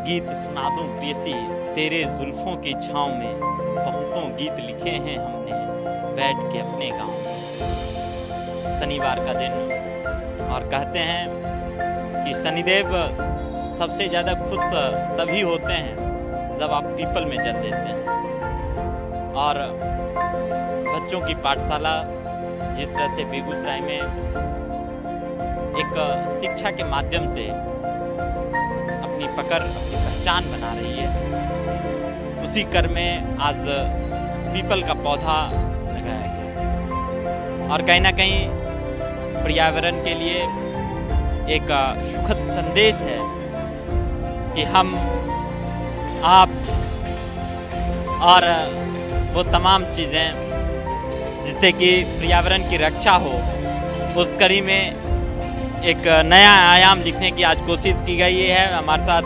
गीत सुना दूं प्रेयसी, तेरे जुल्फों की छाँव में बहुतों गीत लिखे हैं हमने बैठ के अपने गांव में। शनिवार का दिन और कहते हैं कि शनिदेव सबसे ज़्यादा खुश तभी होते हैं जब आप पीपल में जल देते हैं। और बच्चों की पाठशाला जिस तरह से बेगूसराय में एक शिक्षा के माध्यम से अपनी पकड़, अपनी पहचान बना रही है, उसी क्रम में आज पीपल का पौधा लगाया गया और कहीं ना कहीं पर्यावरण के लिए एक सुखद संदेश है कि हम, आप और वो तमाम चीज़ें जिससे कि पर्यावरण की रक्षा हो, उस कड़ी में एक नया आयाम लिखने की आज कोशिश की गई है। हमारे साथ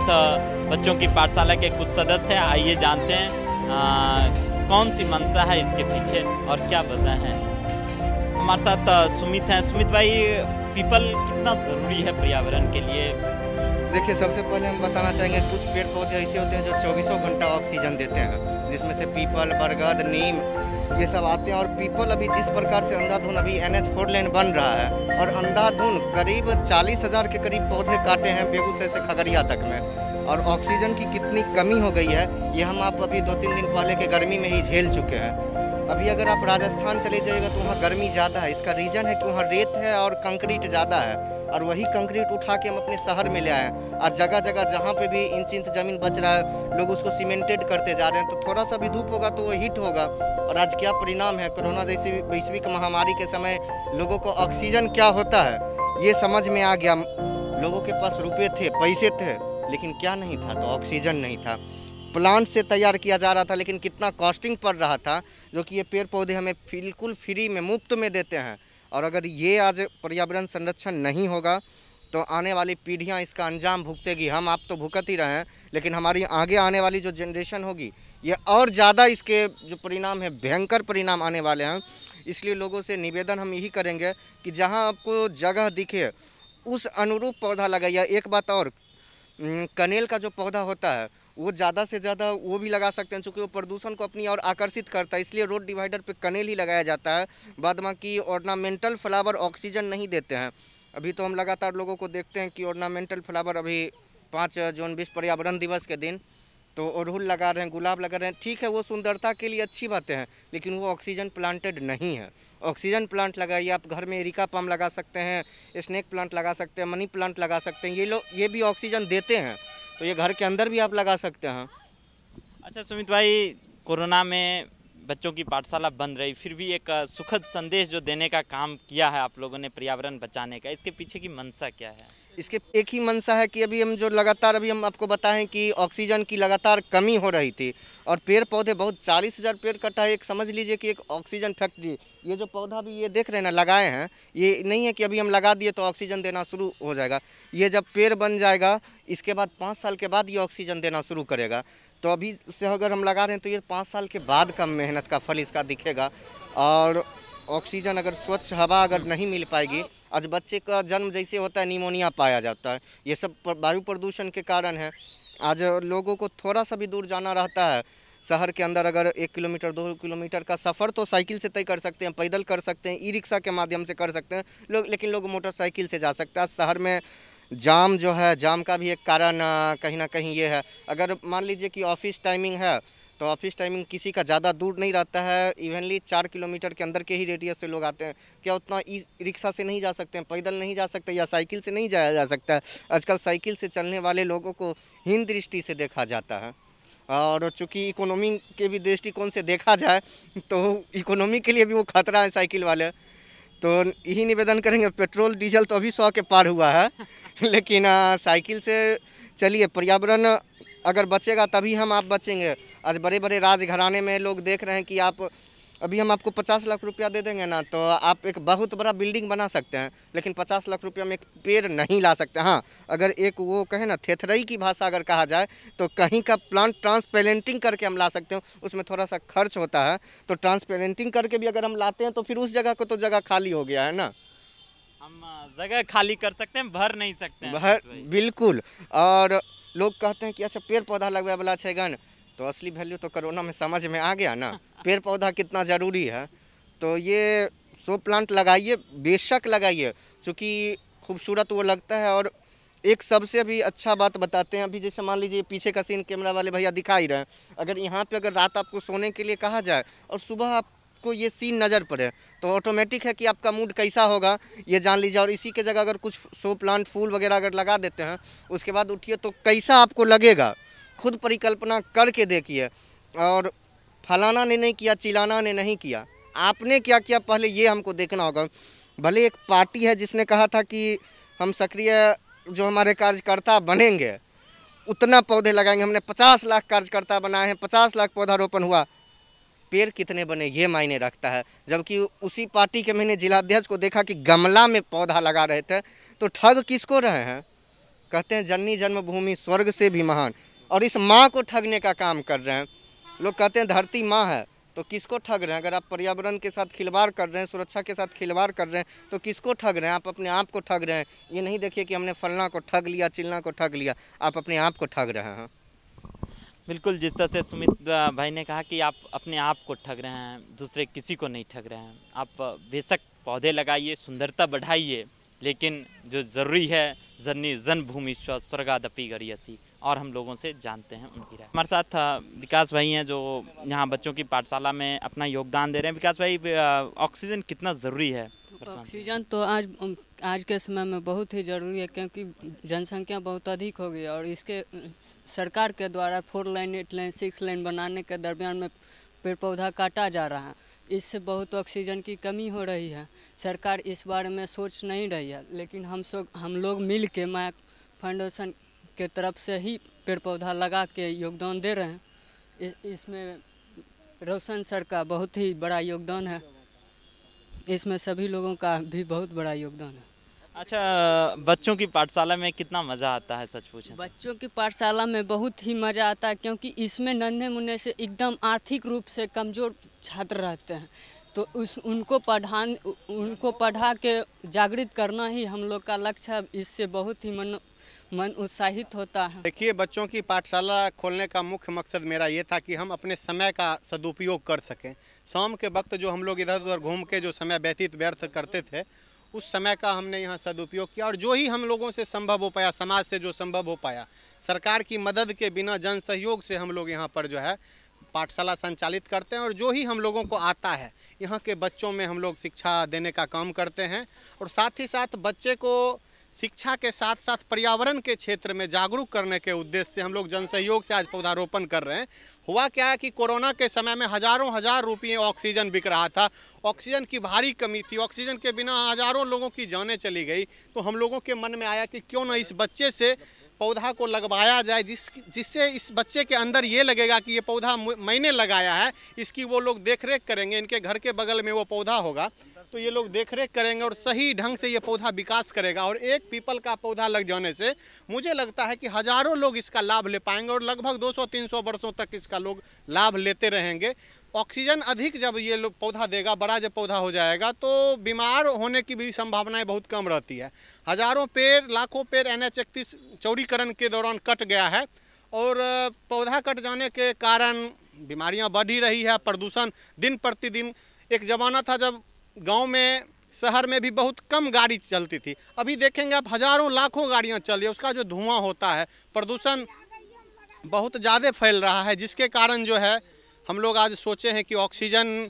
बच्चों की पाठशाला के कुछ सदस्य हैं, आइए जानते हैं कौन सी मंशा है इसके पीछे और क्या वजह है। हमारे साथ सुमित हैं। सुमित भाई, पीपल कितना ज़रूरी है पर्यावरण के लिए? देखिए, सबसे पहले हम बताना चाहेंगे कुछ पेड़ पौधे ऐसे होते हैं जो 24 घंटा ऑक्सीजन देते हैं, जिसमें से पीपल, बरगद, नीम ये सब आते हैं। और पीपल अभी जिस प्रकार से अंधाधुन अभी NH4 लेन बन रहा है और अंधाधुन करीब 40,000 के करीब पौधे काटे हैं बेगूसराय से खगड़िया तक में। और ऑक्सीजन की कितनी कमी हो गई है ये हम आप अभी 2-3 दिन पहले के गर्मी में ही झेल चुके हैं। अभी अगर आप राजस्थान चले जाइएगा तो वहाँ गर्मी ज़्यादा है। इसका रीज़न है कि वहाँ रेत है और कंक्रीट ज़्यादा है, और वही कंक्रीट उठा के हम अपने शहर में ले आए हैं। और जगह जगह जहाँ पे भी इंच ज़मीन बच रहा है, लोग उसको सीमेंटेड करते जा रहे हैं। तो थोड़ा सा भी धूप होगा तो वो हीट होगा। और आज क्या परिणाम है, कोरोना जैसी वैश्विक महामारी के समय लोगों को ऑक्सीजन क्या होता है ये समझ में आ गया। लोगों के पास रुपये थे, पैसे थे, लेकिन क्या नहीं था, तो ऑक्सीजन नहीं था। प्लांट से तैयार किया जा रहा था, लेकिन कितना कॉस्टिंग पड़ रहा था, जो कि ये पेड़ पौधे हमें बिल्कुल फ्री में, मुफ्त में देते हैं। और अगर ये आज पर्यावरण संरक्षण नहीं होगा तो आने वाली पीढ़ियां इसका अंजाम भुगतेगी। हम आप तो भुगत ही रहे हैं, लेकिन हमारी आगे आने वाली जो जनरेशन होगी ये और ज़्यादा इसके जो परिणाम है, भयंकर परिणाम आने वाले हैं। इसलिए लोगों से निवेदन हम यही करेंगे कि जहाँ आपको जगह दिखे उस अनुरूप पौधा लगाइए। एक बात और, कनेल का जो पौधा होता है वो ज़्यादा से ज़्यादा वो भी लगा सकते हैं, चूँकि वो प्रदूषण को अपनी ओर आकर्षित करता है, इसलिए रोड डिवाइडर पे कनेल ही लगाया जाता है। बाद बाकी ऑर्नामेंटल फ्लावर ऑक्सीजन नहीं देते हैं। अभी तो हम लगातार लोगों को देखते हैं कि ऑर्नामेंटल फ्लावर, अभी 5 जून विश्व पर्यावरण दिवस के दिन तो अड़हुल लगा रहे हैं, गुलाब लगा रहे हैं। ठीक है, वो सुंदरता के लिए अच्छी बातें हैं, लेकिन वो ऑक्सीजन प्लांटेड नहीं है। ऑक्सीजन प्लांट लगाइए। आप घर में एरिका पाम लगा सकते हैं, स्नेक प्लांट लगा सकते हैं, मनी प्लांट लगा सकते हैं। ये भी ऑक्सीजन देते हैं, तो ये घर के अंदर भी आप लगा सकते हैं। अच्छा सुमित भाई, कोरोना में बच्चों की पाठशाला बंद रही, फिर भी एक सुखद संदेश जो देने का काम किया है आप लोगों ने पर्यावरण बचाने का, इसके पीछे की मंशा क्या है? इसके एक ही मंशा है कि अभी हम जो लगातार, अभी हम आपको बताएं कि ऑक्सीजन की लगातार कमी हो रही थी और पेड़ पौधे बहुत 40,000 पेड़ कटा है। एक समझ लीजिए कि एक ऑक्सीजन फैक्ट्री। ये जो पौधा भी ये देख रहे हैं ना लगाए हैं, ये नहीं है कि अभी हम लगा दिए तो ऑक्सीजन देना शुरू हो जाएगा। ये जब पेड़ बन जाएगा इसके बाद 5 साल के बाद ये ऑक्सीजन देना शुरू करेगा। तो अभी से अगर हम लगा रहे हैं तो ये 5 साल के बाद का मेहनत का फल इसका दिखेगा। और ऑक्सीजन अगर स्वच्छ हवा अगर नहीं मिल पाएगी, आज बच्चे का जन्म जैसे होता है निमोनिया पाया जाता है, ये सब वायु प्रदूषण के कारण है। आज लोगों को थोड़ा सा भी दूर जाना रहता है शहर के अंदर, अगर 1 किलोमीटर 2 किलोमीटर का सफ़र तो साइकिल से तय कर सकते हैं, पैदल कर सकते हैं, ई रिक्शा के माध्यम से कर सकते हैं लोग, लेकिन लोग मोटरसाइकिल से जा सकते हैं। शहर में जाम जो है, जाम का भी एक कारण कहीं ना कहीं ये है। अगर मान लीजिए कि ऑफिस टाइमिंग है तो ऑफिस टाइमिंग किसी का ज़्यादा दूर नहीं रहता है, इवनली 4 किलोमीटर के अंदर के ही रेडियस से लोग आते हैं। क्या उतना ई रिक्शा से नहीं जा सकते हैं, पैदल नहीं जा सकते, या साइकिल से नहीं जाया जा सकता है? आजकल साइकिल से चलने वाले लोगों को हीन दृष्टि से देखा जाता है। और चूँकि इकोनॉमी के भी दृष्टिकोण से देखा जाए तो इकोनॉमी के लिए भी वो खतरा है साइकिल वाले। तो यही निवेदन करेंगे, पेट्रोल डीजल तो अभी 100 के पार हुआ है, लेकिन साइकिल से चलिए। पर्यावरण अगर बचेगा तभी हम आप बचेंगे। आज बड़े बड़े राजघराने में लोग देख रहे हैं कि आप, अभी हम आपको 50 लाख रुपया दे देंगे ना तो आप एक बहुत बड़ा बिल्डिंग बना सकते हैं, लेकिन 50 लाख रुपया में एक पेड़ नहीं ला सकते। हाँ, अगर एक वो कहे ना थेथरई की भाषा अगर कहा जाए तो कहीं का प्लांट ट्रांसप्लांटिंग करके हम ला सकते हो, उसमें थोड़ा सा खर्च होता है। तो ट्रांसप्लांटिंग करके भी अगर हम लाते हैं तो फिर उस जगह को तो जगह खाली हो गया है ना। हम जगह खाली कर सकते हैं, भर नहीं सकते हैं। बिल्कुल। और लोग कहते हैं कि अच्छा पेड़ पौधा लगवाए वाला है गन, तो असली वैल्यू तो कोरोना में समझ में आ गया ना, पेड़ पौधा कितना ज़रूरी है। तो ये 100 प्लांट लगाइए, बेशक लगाइए, चूँकि खूबसूरत वो लगता है। और एक सबसे भी अच्छा बात बताते हैं, अभी जैसे मान लीजिए पीछे का सीन कैमरा वाले भैया दिखा ही रहे हैं, अगर यहाँ पे अगर रात आपको सोने के लिए कहा जाए और सुबह आपको ये सीन नज़र पड़े तो ऑटोमेटिक है कि आपका मूड कैसा होगा ये जान लीजिए। और इसी के जगह अगर कुछ 100 प्लांट फूल वगैरह अगर लगा देते हैं उसके बाद उठिए तो कैसा आपको लगेगा, खुद परिकल्पना करके देखिए। और फलाना ने नहीं किया, चिलाना ने नहीं किया, आपने क्या किया पहले ये हमको देखना होगा। भले एक पार्टी है जिसने कहा था कि हम सक्रिय जो हमारे कार्यकर्ता बनेंगे उतना पौधे लगाएंगे, हमने 50 लाख कार्यकर्ता बनाए हैं, 50 लाख पौधारोपण हुआ, पेड़ कितने बने ये मायने रखता है। जबकि उसी पार्टी के मैंने जिलाध्यक्ष को देखा कि गमला में पौधा लगा रहे थे, तो ठग किसको रहे हैं? कहते हैं जननी जन्मभूमि स्वर्ग से भी महान, और इस माँ को ठगने का काम कर रहे हैं। लोग कहते हैं धरती माँ है, तो किसको ठग रहे हैं? अगर आप पर्यावरण के साथ खिलवाड़ कर रहे हैं, सुरक्षा के साथ खिलवाड़ कर रहे हैं, तो किसको ठग रहे हैं? आप अपने आप को ठग रहे हैं। ये नहीं देखिए कि हमने फलना को ठग लिया, चिलना को ठग लिया, आप अपने आप को ठग रहे हैं। बिल्कुल, जिस तरह से सुमित भाई ने कहा कि आप अपने आप को ठग रहे हैं, दूसरे किसी को नहीं ठग रहे हैं। आप बेशक पौधे लगाइए, सुंदरता बढ़ाइए, लेकिन जो ज़रूरी है जननी जन्मभूमि स्वर्गादपि गरीयसी, और हम लोगों से जानते हैं उनकी राय। हमारे साथ विकास भाई हैं जो यहाँ बच्चों की पाठशाला में अपना योगदान दे रहे हैं। विकास भाई, ऑक्सीजन कितना ज़रूरी है? ऑक्सीजन तो आज के समय में बहुत ही ज़रूरी है, क्योंकि जनसंख्या बहुत अधिक हो गई है और इसके सरकार के द्वारा 4 लाइन 8 लाइन 6 लाइन बनाने के दरमियान में पेड़ पौधा काटा जा रहा है। इससे बहुत ऑक्सीजन की कमी हो रही है। सरकार इस बारे में सोच नहीं रही है, लेकिन हम लोग मिल के मैक फाउंडेशन के तरफ से ही पेड़ पौधा लगा के योगदान दे रहे हैं। इसमें रोशन सर का बहुत ही बड़ा योगदान है, इसमें सभी लोगों का भी बहुत बड़ा योगदान है। अच्छा, बच्चों की पाठशाला में कितना मज़ा आता है? सच पूछें बच्चों की पाठशाला में बहुत ही मज़ा आता है, क्योंकि इसमें नन्हे मुन्ने से एकदम आर्थिक रूप से कमज़ोर छात्र रहते हैं, तो उनको पढ़ा के जागृत करना ही हम लोग का लक्ष्य है। इससे बहुत ही मन उत्साहित होता है। देखिए, बच्चों की पाठशाला खोलने का मुख्य मकसद मेरा ये था कि हम अपने समय का सदुपयोग कर सकें। शाम के वक्त जो हम लोग इधर उधर घूम के जो समय व्यर्थ करते थे, उस समय का हमने यहाँ सदुपयोग किया, और जो ही हम लोगों से संभव हो पाया, समाज से जो संभव हो पाया, सरकार की मदद के बिना जन सहयोग से हम लोग यहाँ पर जो है पाठशाला संचालित करते हैं। और जो ही हम लोगों को आता है यहाँ के बच्चों में हम लोग शिक्षा देने का काम करते हैं। और साथ ही साथ बच्चे को शिक्षा के साथ साथ पर्यावरण के क्षेत्र में जागरूक करने के उद्देश्य से हम लोग जन सहयोग से आज पौधारोपण कर रहे हैं। हुआ क्या है कि कोरोना के समय में हज़ारों हजार रुपये ऑक्सीजन बिक रहा था, ऑक्सीजन की भारी कमी थी, ऑक्सीजन के बिना हज़ारों लोगों की जानें चली गई। तो हम लोगों के मन में आया कि क्यों ना इस बच्चे से पौधा को लगवाया जाए, जिससे इस बच्चे के अंदर ये लगेगा कि ये पौधा मैंने लगाया है, इसकी वो लोग देखरेख करेंगे, इनके घर के बगल में वो पौधा होगा तो ये लोग देखरेख करेंगे और सही ढंग से ये पौधा विकास करेगा। और एक पीपल का पौधा लग जाने से मुझे लगता है कि हज़ारों लोग इसका लाभ ले पाएंगे और लगभग 200-300 वर्षों तक इसका लोग लाभ लेते रहेंगे। ऑक्सीजन अधिक जब ये लोग पौधा देगा, बड़ा जब पौधा हो जाएगा, तो बीमार होने की भी संभावनाएं बहुत कम रहती है। हज़ारों पेड़, लाखों पेड़ NH-31 चौड़ीकरण के दौरान कट गया है, और पौधा कट जाने के कारण बीमारियां बढ़ ही रही है। प्रदूषण दिन प्रतिदिन, एक ज़माना था जब गांव में, शहर में भी बहुत कम गाड़ी चलती थी, अभी देखेंगे आप हज़ारों लाखों गाड़ियां चल रही है। उसका जो धुआं होता है, प्रदूषण बहुत ज़्यादा फैल रहा है, जिसके कारण जो है हम लोग आज सोचे हैं कि ऑक्सीजन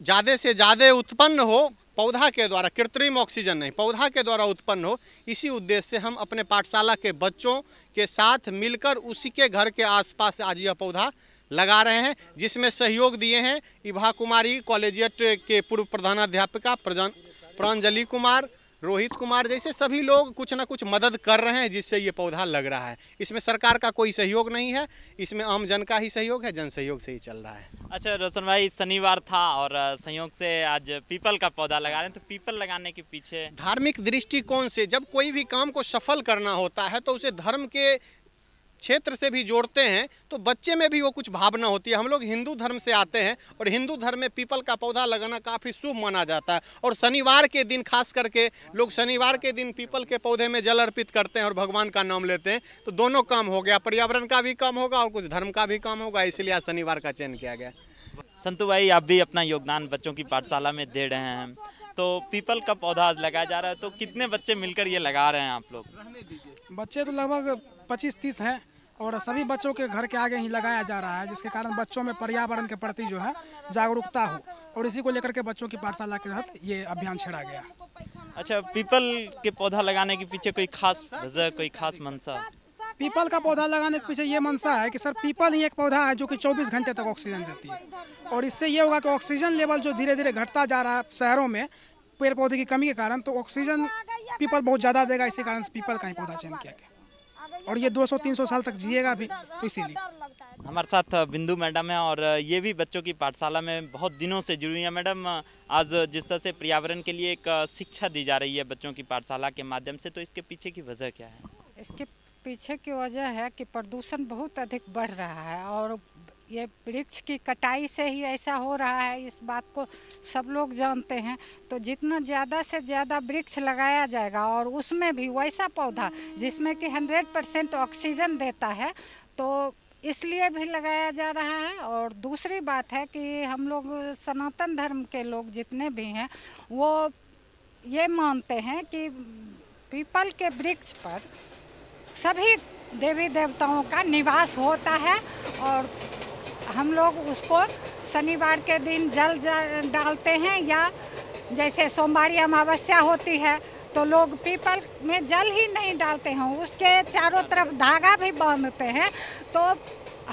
ज़्यादा से ज़्यादा उत्पन्न हो, पौधा के द्वारा, कृत्रिम ऑक्सीजन नहीं, पौधा के द्वारा उत्पन्न हो। इसी उद्देश्य से हम अपने पाठशाला के बच्चों के साथ मिलकर उसी के घर के आसपास आज यह पौधा लगा रहे हैं, जिसमें सहयोग दिए हैं इभा कुमारी कॉलेजिएट के पूर्व प्रधानाध्यापिका प्रांजलि कुमार, रोहित कुमार जैसे सभी लोग कुछ ना कुछ मदद कर रहे हैं, जिससे ये पौधा लग रहा है। इसमें सरकार का कोई सहयोग नहीं है, इसमें आम जन का ही सहयोग है, जन सहयोग से ही चल रहा है। अच्छा रोशन भाई, शनिवार था और संयोग से आज पीपल का पौधा लगा रहे हैं, तो पीपल लगाने के पीछे धार्मिक दृष्टिकोण से जब कोई भी काम को सफल करना होता है तो उसे धर्म के क्षेत्र से भी जोड़ते हैं तो बच्चे में भी वो कुछ भावना होती है। हम लोग हिंदू धर्म से आते हैं और हिंदू धर्म में पीपल का पौधा लगाना काफ़ी शुभ माना जाता है और शनिवार के दिन खास करके लोग शनिवार के दिन पीपल के पौधे में जल अर्पित करते हैं और भगवान का नाम लेते हैं। तो दोनों काम हो गया, पर्यावरण का भी काम होगा और कुछ धर्म का भी काम होगा, इसलिए आज शनिवार का चयन किया गया। संतू भाई, आप भी अपना योगदान बच्चों की पाठशाला में दे रहे हैं, तो पीपल का पौधा आज लगाया जा रहा है, तो कितने बच्चे मिलकर ये लगा रहे हैं आप लोग? बच्चे तो लगभग 25-30 हैं और सभी बच्चों के घर के आगे ही लगाया जा रहा है, जिसके कारण बच्चों में पर्यावरण के प्रति जो है जागरूकता हो, और इसी को लेकर के बच्चों की पाठशाला के तहत ये अभियान छेड़ा गया। अच्छा, पीपल के पौधा लगाने के पीछे कोई खास वजह, कोई खास मंशा? पीपल का पौधा लगाने के पीछे ये मंशा है कि सर पीपल ही एक पौधा है जो कि 24 घंटे तक ऑक्सीजन देती है, और इससे ये होगा कि ऑक्सीजन लेवल जो धीरे धीरे घटता जा रहा है शहरों में पेड़ पौधे की कमी के कारण, तो ऑक्सीजन पीपल बहुत ज़्यादा देगा। इसी कारण से पीपल का ही पौधा चयन किया गया और ये 200-300 साल तक जिएगा भी, तो इसीलिए। हमारे साथ बिंदु मैडम है और ये भी बच्चों की पाठशाला में बहुत दिनों से जुड़ी है। मैडम, आज जिस तरह से पर्यावरण के लिए एक शिक्षा दी जा रही है बच्चों की पाठशाला के माध्यम से, तो इसके पीछे की वजह क्या है? इसके पीछे की वजह है कि प्रदूषण बहुत अधिक बढ़ रहा है और ये वृक्ष की कटाई से ही ऐसा हो रहा है, इस बात को सब लोग जानते हैं। तो जितना ज़्यादा से ज़्यादा वृक्ष लगाया जाएगा और उसमें भी वैसा पौधा जिसमें कि 100% ऑक्सीजन देता है, तो इसलिए भी लगाया जा रहा है। और दूसरी बात है कि हम लोग सनातन धर्म के लोग जितने भी हैं वो ये मानते हैं कि पीपल के वृक्ष पर सभी देवी देवताओं का निवास होता है और हम लोग उसको शनिवार के दिन जल डालते हैं, या जैसे सोमवारी अमावस्या होती है तो लोग पीपल में जल ही नहीं डालते हैं, उसके चारों तरफ धागा भी बांधते हैं। तो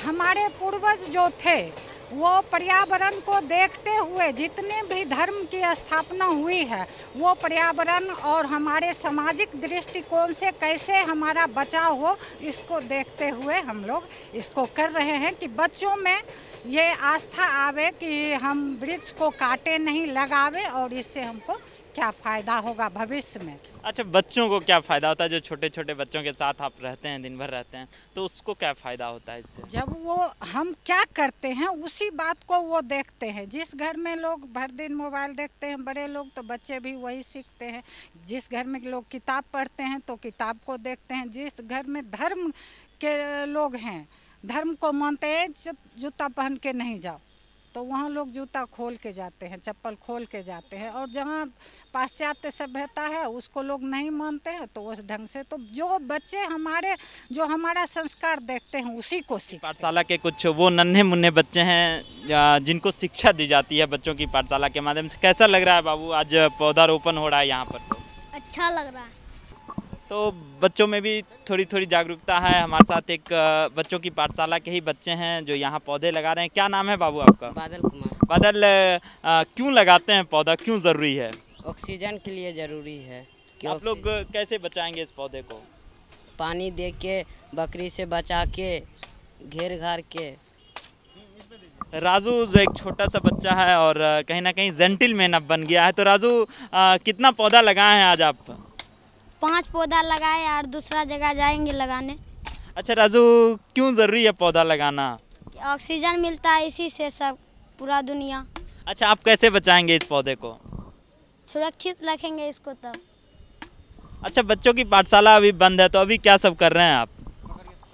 हमारे पूर्वज जो थे वो पर्यावरण को देखते हुए जितने भी धर्म की स्थापना हुई है वो पर्यावरण और हमारे सामाजिक दृष्टिकोण से कैसे हमारा बचाव हो, इसको देखते हुए हम लोग इसको कर रहे हैं कि बच्चों में ये आस्था आवे कि हम वृक्ष को काटे नहीं, लगावे, और इससे हमको क्या फ़ायदा होगा भविष्य में। अच्छा, बच्चों को क्या फ़ायदा होता है? जो छोटे छोटे बच्चों के साथ आप रहते हैं, दिन भर रहते हैं, तो उसको क्या फ़ायदा होता है इससे? जब वो हम क्या करते हैं उसी बात को वो देखते हैं। जिस घर में लोग भर दिन मोबाइल देखते हैं बड़े लोग, तो बच्चे भी वही सीखते हैं। जिस घर में लोग किताब पढ़ते हैं तो किताब को देखते हैं। जिस घर में धर्म के लोग हैं, धर्म को मानते हैं, जूता पहन के नहीं जाओ, तो वहाँ लोग जूता खोल के जाते हैं, चप्पल खोल के जाते हैं। और जहाँ पाश्चात्य सभ्यता है उसको लोग नहीं मानते हैं, तो उस ढंग से तो जो बच्चे हमारे जो हमारा संस्कार देखते हैं उसी को सीखते हैं। पाठशाला के कुछ वो नन्हे मुन्ने बच्चे हैं जिनको शिक्षा दी जाती है बच्चों की पाठशाला के माध्यम से, कैसा लग रहा है बाबू? आज पौधारोपण हो रहा है यहाँ पर, अच्छा लग रहा है। तो बच्चों में भी थोड़ी थोड़ी जागरूकता है। हमारे साथ एक बच्चों की पाठशाला के ही बच्चे हैं जो यहाँ पौधे लगा रहे हैं। क्या नाम है बाबू आपका? बादल कुमार। बादल, क्यों लगाते हैं पौधा, क्यों ज़रूरी है? ऑक्सीजन के लिए ज़रूरी है। कि आप लोग कैसे बचाएंगे इस पौधे को? पानी दे के, बकरी से बचा के, घेर घार के। राजू जो एक छोटा सा बच्चा है और कहीं ना कहीं जेंटलमैन अब बन गया है, तो राजू कितना पौधा लगाए हैं आज आप? 5 पौधा लगाए और दूसरा जगह जाएंगे लगाने। अच्छा राजू, क्यों ज़रूरी है पौधा लगाना? ऑक्सीजन मिलता है इसी से सब पूरा दुनिया। अच्छा, आप कैसे बचाएंगे इस पौधे को? सुरक्षित रखेंगे इसको तब। अच्छा, बच्चों की पाठशाला अभी बंद है, तो अभी क्या सब कर रहे हैं आप?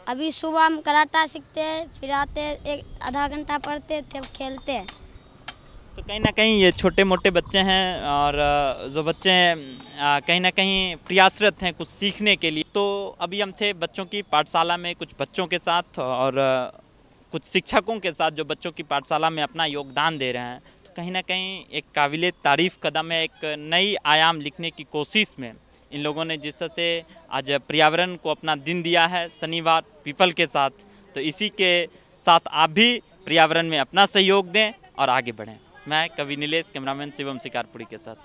अभी सुबह हम कराटा सीखते हैं, फिर आते एक आधा घंटा पढ़ते थे, खेलते हैं। तो कहीं ना कहीं ये छोटे मोटे बच्चे हैं और जो बच्चे कहीं ना कहीं प्रयासरत हैं कुछ सीखने के लिए। तो अभी हम थे बच्चों की पाठशाला में कुछ बच्चों के साथ और कुछ शिक्षकों के साथ जो बच्चों की पाठशाला में अपना योगदान दे रहे हैं। तो कहीं ना कहीं एक काबिले तारीफ़ कदम है, एक नई आयाम लिखने की कोशिश में इन लोगों ने जिस तरह से आज पर्यावरण को अपना दिन दिया है शनिवार पीपल के साथ, तो इसी के साथ आप भी पर्यावरण में अपना सहयोग दें और आगे बढ़ें। मैं कवि नीलेश, कैमरामैन शिवम शिकारपुरी के साथ।